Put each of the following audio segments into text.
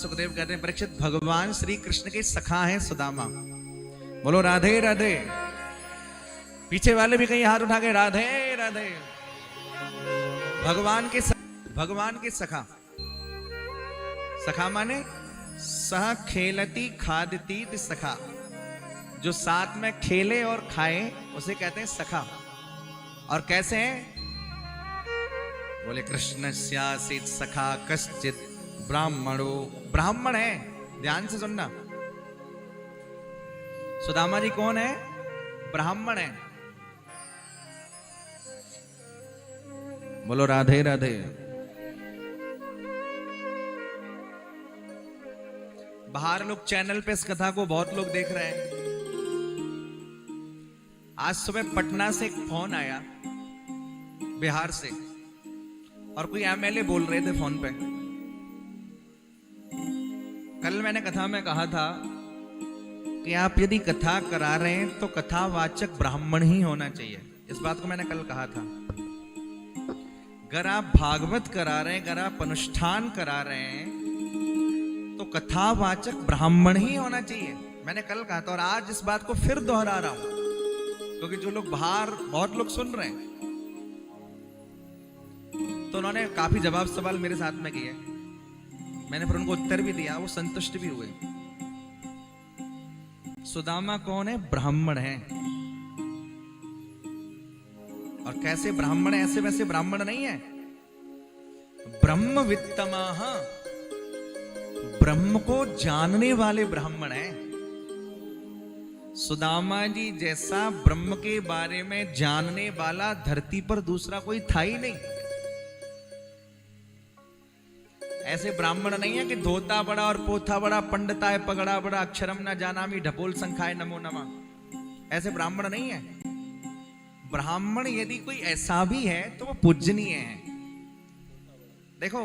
सुखदेव कहते हैं परीक्षित भगवान श्री कृष्ण के सखा हैं सुदामा। बोलो राधे राधे। पीछे वाले भी कहीं हाथ उठा के राधे राधे। भगवान के सखा। सखा माने सह खेलती खादती सखा, जो साथ में खेले और खाए उसे कहते हैं सखा। और कैसे हैं? बोले कृष्ण स्यासीत सखा कश्चित ब्राह्मणो। ब्राह्मण है, ध्यान से सुनना। सुदामा जी कौन है? ब्राह्मण है। बोलो राधे राधे। बाहर लोग चैनल पे इस कथा को बहुत लोग देख रहे हैं। आज सुबह पटना से एक फोन आया, बिहार से, और कोई एमएलए बोल रहे थे फोन पे। कल मैंने कथा में कहा था कि आप यदि कथा करा रहे हैं तो कथावाचक ब्राह्मण ही होना चाहिए। इस बात को मैंने कल कहा था। अगर आप भागवत करा रहे हैं, अगर आप अनुष्ठान करा रहे हैं तो कथावाचक ब्राह्मण ही होना चाहिए। मैंने कल कहा था और आज इस बात को फिर दोहरा रहा हूं, क्योंकि जो लोग बाहर बहुत लोग सुन रहे हैं, तो उन्होंने काफी जवाब सवाल मेरे साथ में किए। मैंने फिर उनको उत्तर भी दिया, वो संतुष्ट भी हुए। सुदामा कौन है? ब्राह्मण है। और कैसे ब्राह्मण है? ऐसे वैसे ब्राह्मण नहीं है। ब्रह्मवित्तमः, ब्रह्म को जानने वाले ब्राह्मण है। सुदामा जी जैसा ब्रह्म के बारे में जानने वाला धरती पर दूसरा कोई था ही नहीं। ऐसे ब्राह्मण नहीं है कि धोता बड़ा और पोथा बड़ा, पंडिताय पगड़ा बड़ा, अक्षरम न जानामि ढपोल संखाय नमो नमः। ऐसे ब्राह्मण नहीं है। ब्राह्मण यदि कोई ऐसा भी है तो वो पूजनीय है। देखो,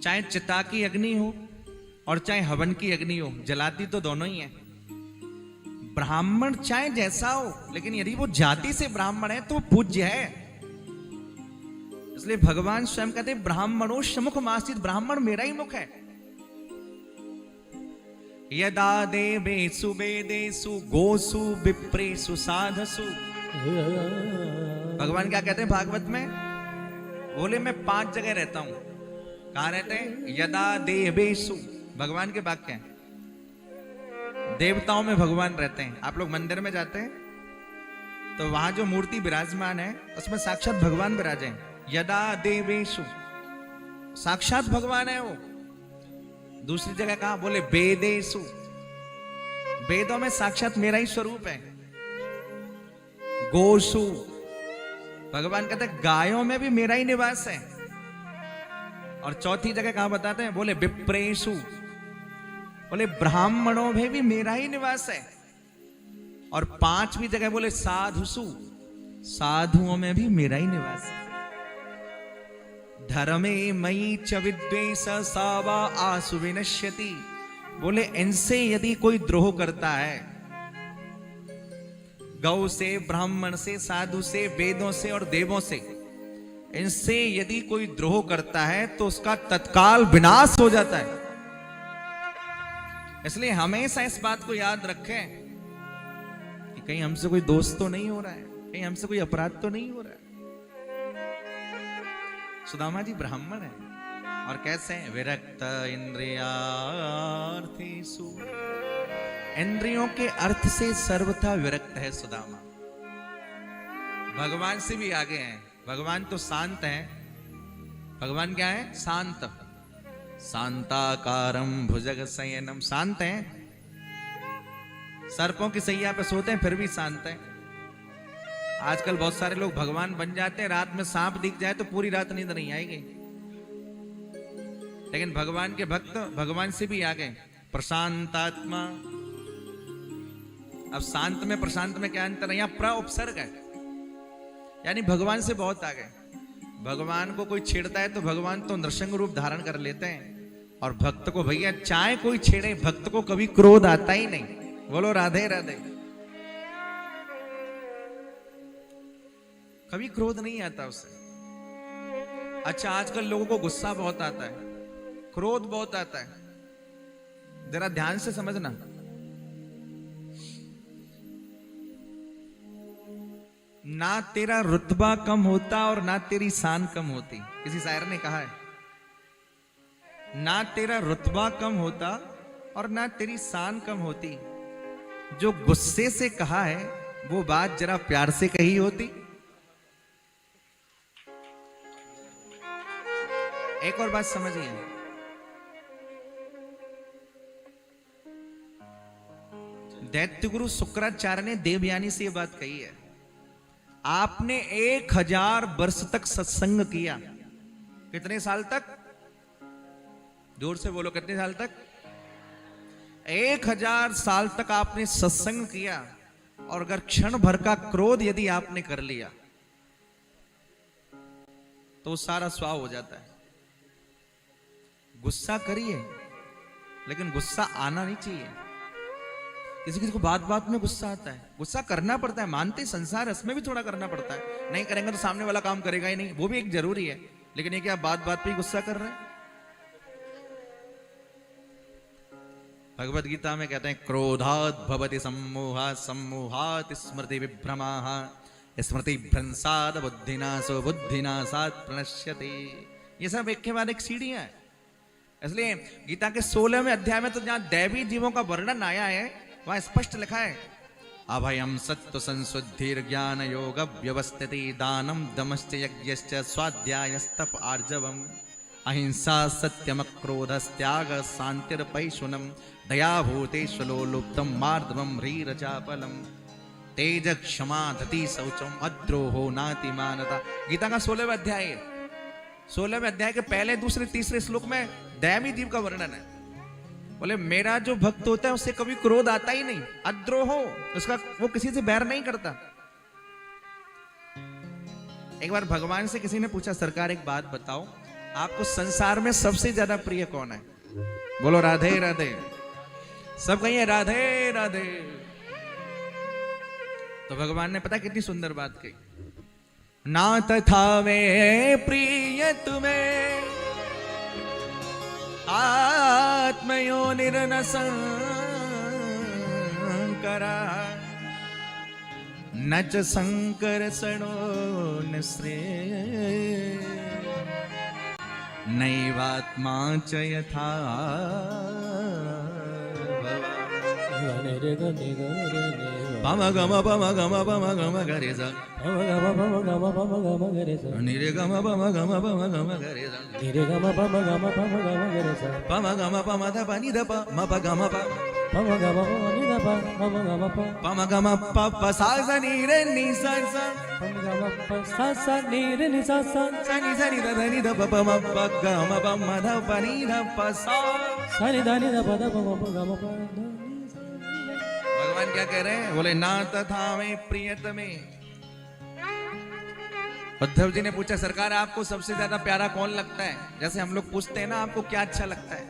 चाहे चिता की अग्नि हो और चाहे हवन की अग्नि हो, जलाती तो दोनों ही है। ब्राह्मण चाहे जैसा हो, लेकिन यदि वो जाति से ब्राह्मण है तो वो पूज्य है। इसलिए भगवान स्वयं कहते हैं ब्राह्मणो शमुख मासित, ब्राह्मण मेरा ही मुख है। यदा देवेषु वेदेषु गोसु विप्रेषु साधसु। भगवान क्या कहते हैं भागवत में? बोले मैं 5 जगह रहता हूं। कहां रहते हैं? यदा देवेषु, भगवान के वाक्य हैं। देवताओं में भगवान रहते हैं। आप लोग मंदिर में जाते हैं तो वहां जो मूर्ति विराजमान है उसमें साक्षात भगवान विराजे हैं। यदा देवेषु, साक्षात भगवान है वो। दूसरी जगह कहा? बोले वेदेषु, वेदों में साक्षात मेरा ही स्वरूप है। गोसु, भगवान कहते हैं गायों में भी मेरा ही निवास है। और चौथी जगह कहां बताते हैं? बोले विप्रेषु, बोले ब्राह्मणों में भी मेरा ही निवास है। और 5वीं जगह बोले साधुसु, साधुओं में भी मेरा ही निवास है। धर्मे मयि च विद्वेष सावा आसु विनश्यति। बोले इनसे यदि कोई द्रोह करता है, गौ से, ब्राह्मण से, साधु से, वेदों से और देवों से, इनसे यदि कोई द्रोह करता है तो उसका तत्काल विनाश हो जाता है। इसलिए हमेशा इस बात को याद रखें कि कहीं हमसे कोई दोष तो नहीं हो रहा है, कहीं हमसे कोई अपराध तो नहीं हो रहा है। सुदामा जी ब्राह्मण है। और कैसे हैं? विरक्त इंद्रियार्थेषु, इंद्रियों के अर्थ से सर्वथा विरक्त है सुदामा। भगवान से भी आगे हैं। भगवान तो शांत हैं। भगवान क्या है? शांत। शांताकारम भुजग शयनम, शांत हैं। सर्पों की सैया पे सोते हैं फिर भी शांत हैं। आजकल बहुत सारे लोग भगवान बन जाते हैं, रात में सांप दिख जाए तो पूरी रात नींद नहीं आएगी। लेकिन भगवान के भक्त भगवान से भी आगे। प्रशांतात्मा। अब शांत में प्रशांत में क्या अंतर है? यहां प्र उपसर्ग है, यानी भगवान से बहुत आगे। भगवान को कोई छेड़ता है तो भगवान तो नृसिंह रूप धारण कर लेते हैं। और भक्त को भैया चाहे कोई छेड़े, भक्त को कभी क्रोध आता ही नहीं। बोलो राधे राधे। कभी क्रोध नहीं आता उसे। अच्छा, आजकल लोगों को गुस्सा बहुत आता है। क्रोध बहुत आता है, जरा ध्यान से समझना। ना तेरा रुतबा कम होता और ना तेरी शान कम होती। किसी शायर ने कहा है, ना तेरा रुतबा कम होता और ना तेरी शान कम होती। जो गुस्से से कहा है वो बात जरा प्यार से कही होती। एक और बात समझिए, दैत्य गुरु शुक्राचार्य ने देवयानी से यह बात कही है। आपने 1000 वर्ष तक सत्संग किया। कितने साल तक? जोर से बोलो, कितने साल तक? 1000 साल तक आपने सत्संग किया, और अगर क्षण भर का क्रोध यदि आपने कर लिया तो सारा स्वाह हो जाता है। गुस्सा करिए, लेकिन गुस्सा आना नहीं चाहिए। किसी किसी को बात बात में गुस्सा आता है। गुस्सा करना पड़ता है, मानते संसार इसमें भी थोड़ा करना पड़ता है। नहीं करेंगे तो सामने वाला काम करेगा ही नहीं, वो भी एक जरूरी है। लेकिन ये क्या बात बात पे ही गुस्सा कर रहे हैं? भगवत गीता में कहते हैं, क्रोधात् भवति सम्मोहात्, सम्मोहात् स्मृति विभ्रमाः, स्मृति भ्रंसात् बुद्धिनाशो, बुद्धिनाशात् प्रणश्यति। ये सब एक के बाद एक सीढ़ियां है। इसलिए गीता के 16वें अध्याय में तो जहां दैवी जीवों का वर्णन आया है वहां स्पष्ट लिखा है, अभयम सत्व संशुद्धिर ज्ञान योग व्यवस्थिति, दानम दमश्च यज्ञश्च स्वाध्यायस्तप आर्जवम, अहिंसा सत्यम क्रोधस्त्याग शांतिर्पैशुनम, दया भूतेषु लुप्तम मार्दवम ह्रीरचापलम, तेज क्षमा धति शौचम, अद्रोहो नातिमानता। गीता का 16वां अध्याय है। 16वें अध्याय के पहले, दूसरे, तीसरे श्लोक में दैवी जीव का वर्णन है। बोले मेरा जो भक्त होता है उससे कभी क्रोध आता ही नहीं, अद्रोहो, उसका वो किसी से बैर नहीं करता। एक बार भगवान से किसी ने पूछा, सरकार एक बात बताओ, आपको संसार में सबसे ज्यादा प्रिय कौन है? बोलो राधे राधे। सब कहिए राधे राधे। तो भगवान ने पता कितनी सुंदर बात कही, ना तथा वे प्रिय तुम्हें आत्मयोनिर्न संकरा, न च संकर्षणो न श्रेय, नैवात्मा च यथा पम गम पम गम पम गम गरे सा, निरे गम पम गम गरे सा, निरे गम पम गम गरे सा, पम गम पम ध प नि ध प म प गम प, पम गम प नि ध प म गम प, पम गम प प सा सा नि रे नि सा सा, पम गम प सा सा नि रे नि सा सा, सा नि ध नि ध प प म प गम प म ध प नि ध प सा, सा नि ध प ध प म प गम प। भगवान क्या कह रहे हैं? बोले ना तथा में प्रियतमे। उद्धव जी ने पूछा, सरकार आपको सबसे ज्यादा प्यारा कौन लगता है? जैसे हम लोग पूछते हैं ना, आपको क्या अच्छा लगता है?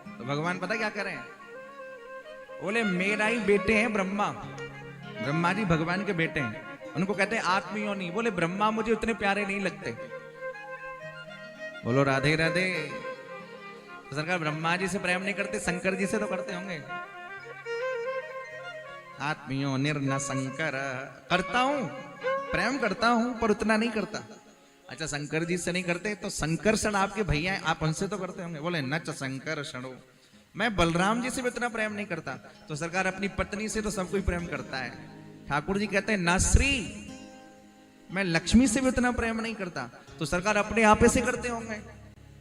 तो भगवान पता क्या कह रहे हैं? बोले मेरा ही बेटे हैं ब्रह्मा। ब्रह्मा जी भगवान के बेटे हैं, उनको कहते हैं आत्मयोनि। बोले ब्रह्मा मुझे उतने प्यारे नहीं लगते। बोलो राधे राधे। तो सरकार ब्रह्मा जी से प्रेम नहीं करते, शंकर जी से तो करते होंगे। आत्मियों निर्न शंकर, करता हूं, प्रेम करता हूं, पर उतना नहीं करता। अच्छा शंकर जी से नहीं करते तो संकर्षण आपके भैया हैं, आप उनसे तो करते होंगे। बोले न च संकर्षणो, मैं बलराम जी से भी उतना प्रेम नहीं करता। तो सरकार अपनी पत्नी से तो सब कोई प्रेम करता है। ठाकुर जी कहते हैं न श्री, मैं लक्ष्मी से भी उतना प्रेम नहीं करता। तो सरकार अपने आपे से करते होंगे।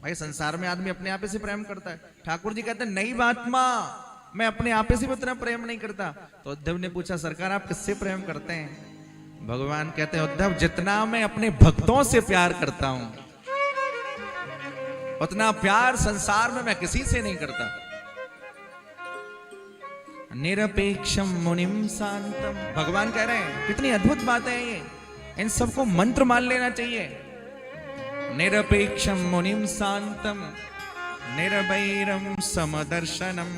भाई संसार में आदमी अपने आपे से प्रेम करता है। ठाकुर जी कहते हैं नहीं बात्मा, मैं अपने आपे से भी उतना प्रेम नहीं करता। तो उद्धव ने पूछा, सरकार आप किससे प्रेम करते हैं? भगवान कहते हैं, उद्धव जितना मैं अपने भक्तों से प्यार करता हूं उतना प्यार संसार में मैं किसी से नहीं करता। निरपेक्षम मुनिम शांतम, भगवान कह रहे हैं कितनी अद्भुत बात है ये, इन सबको मंत्र मान लेना चाहिए। निरपेक्षम मुनिम शांतम निर्वैरम समदर्शनम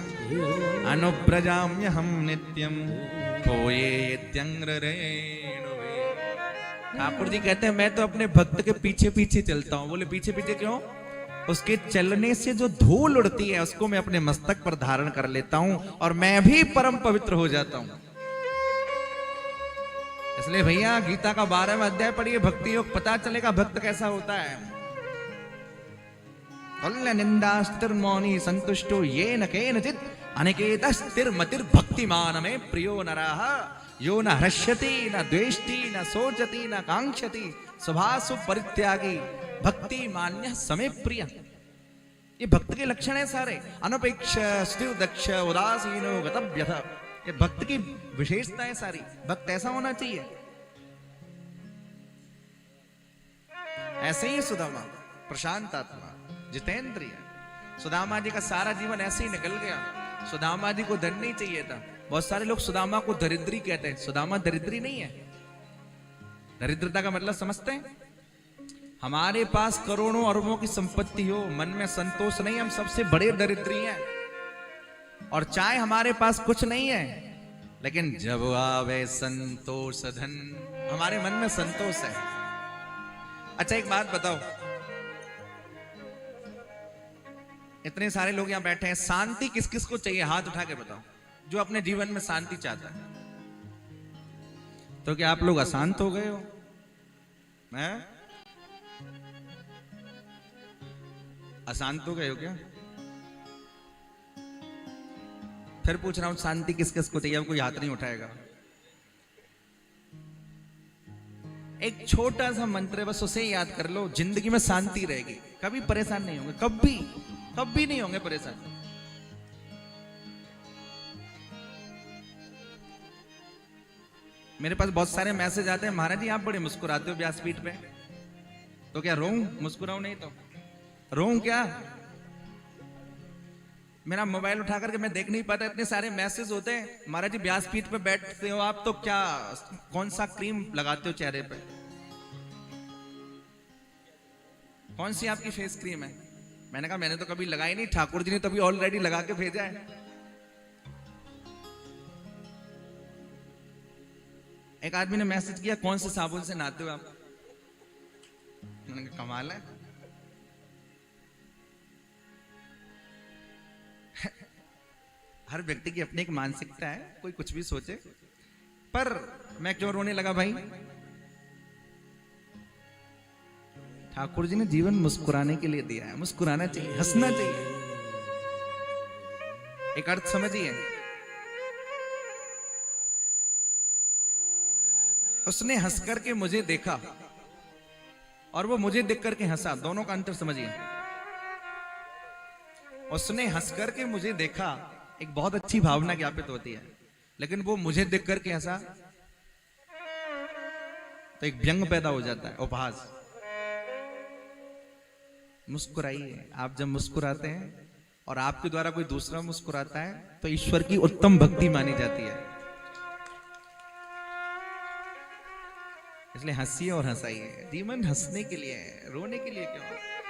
अनुप्रजाम्यहम नित्यम पोयेत्यंग्रेणुवे। ठाकुर जी कहते हैं मैं तो अपने भक्त के पीछे पीछे चलता हूं। बोले पीछे पीछे क्यों? उसके चलने से जो धूल उड़ती है उसको मैं अपने मस्तक पर धारण कर लेता हूं और मैं भी परम पवित्र हो जाता हूं। इसलिए भैया गीता का 12वां अध्याय पढ़िए, भक्ति योग, पता चलेगा भक्त कैसा होता है। तुल्य निंदा स्थिर मौनी संतुष्टो ये न केनचित् अनिकेत स्थिर मतिर भक्तिमान में प्रियो नराः यो न हृष्यति न द्वेष्टि न सोचति न कांक्षति स्वभासु परित्यागी भक्ति मान्य समय प्रिय। ये भक्त के लक्षण है सारे। अनपेक्ष स्थिर दक्ष उदासीनो गतव्यथ, ये भक्त की विशेषता है सारी। भक्त ऐसा होना चाहिए। ऐसे ही सुदामा प्रशांत आत्मा जितेंद्रिय, सुदामा जी का सारा जीवन ऐसे ही निकल गया। सुदामा जी को धन नहीं चाहिए था। बहुत सारे लोग सुदामा को दरिद्री कहते हैं। सुदामा दरिद्री नहीं है। दरिद्रता का मतलब समझते हैं? हमारे पास करोड़ों अरबों की संपत्ति हो, मन में संतोष नहीं, हम सबसे बड़े दरिद्री हैं। और चाहे हमारे पास कुछ नहीं है, लेकिन जब आवे संतोष धन, हमारे मन में संतोष है। अच्छा एक बात बताओ, इतने सारे लोग यहां बैठे हैं, शांति किस किस को चाहिए? हाथ उठा के बताओ, जो अपने जीवन में शांति चाहता है। तो क्या आप लोग अशांत हो गए हो? हैं? अशांत हो गए हो क्या? फिर पूछ रहा हूं, शांति किस किस को चाहिए? अब कोई हाथ नहीं उठाएगा। एक छोटा सा मंत्र है, बस उसे याद कर लो, जिंदगी में शांति रहेगी। कभी परेशान नहीं होंगे, कभी कभी नहीं होंगे परेशान। मेरे पास बहुत सारे मैसेज आते हैं, महाराज जी आप बड़े मुस्कुराते हो व्यासपीठ पे, तो क्या रोऊं? मुस्कुराऊं नहीं तो रोऊं क्या? मेरा मोबाइल उठा करके मैं देख नहीं पाता, इतने सारे मैसेज होते हैं। महाराज जी व्यासपीठ पे बैठते हो आप, तो क्या कौन सा क्रीम लगाते हो चेहरे पे? कौन सी आपकी फेस क्रीम है? मैंने कहा मैंने तो कभी लगाई नहीं, ठाकुर जी ने तभी ऑलरेडी लगा के भेजा है। एक आदमी ने मैसेज किया, कौन से साबुन से नहाते हो आप? मैंने कहा कमाल है। हर व्यक्ति की अपनी एक मानसिकता है, कोई कुछ भी सोचे। पर मैं क्यों रोने लगा भाई? ठाकुर जी ने जीवन मुस्कुराने के लिए दिया है। मुस्कुराना चाहिए, हंसना चाहिए। एक अर्थ समझिए, उसने हंस करके मुझे देखा और वो मुझे देख करके हंसा, दोनों का अंतर समझिए। उसने हंस करके मुझे देखा, एक बहुत अच्छी भावना ज्ञापित होती है, लेकिन वो मुझे देख करके हंसा तो एक व्यंग पैदा हो जाता है, उपहास। मुस्कुराइए। आप जब मुस्कुराते हैं और आपके द्वारा कोई दूसरा मुस्कुराता है तो ईश्वर की उत्तम भक्ति मानी जाती है। इसलिए हंसिए और हंसाइए। जीवन हंसने के लिए है, रोने के लिए क्यों?